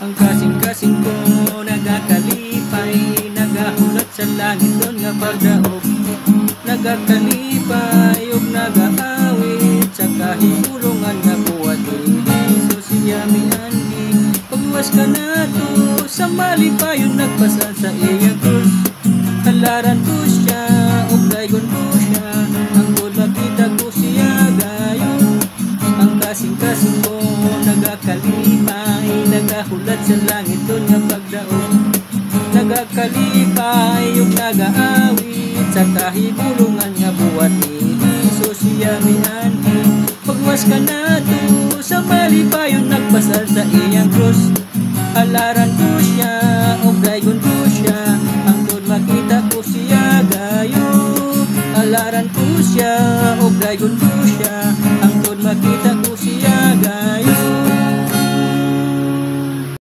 Ang kasing-kasing ko nagakalipay, nagahulat sa langit doon nga pagdaog. Nagakalipay ug nagaawit sa kahigulungan nga buhat so siya mianhi. Pagluwas ka na to sa malipayon nagpasal sa iyang krus. Halaran ko siya ug daygon ko siya, ang makita ko siya gayon. Ang kasing-kasing ko nagakalipay, nagahulat sa langit doon nga pagdaog. Nagakalipay ug nagaawit sa kahigulungan nga buhat so siya mianhi. Pagluwas ka na to sa malipayon nagpasal sa iyang krus. Halaran ko siya ug daygon ko siya, ang makita ko siya gayon. Halaran ko siya ug daygon ko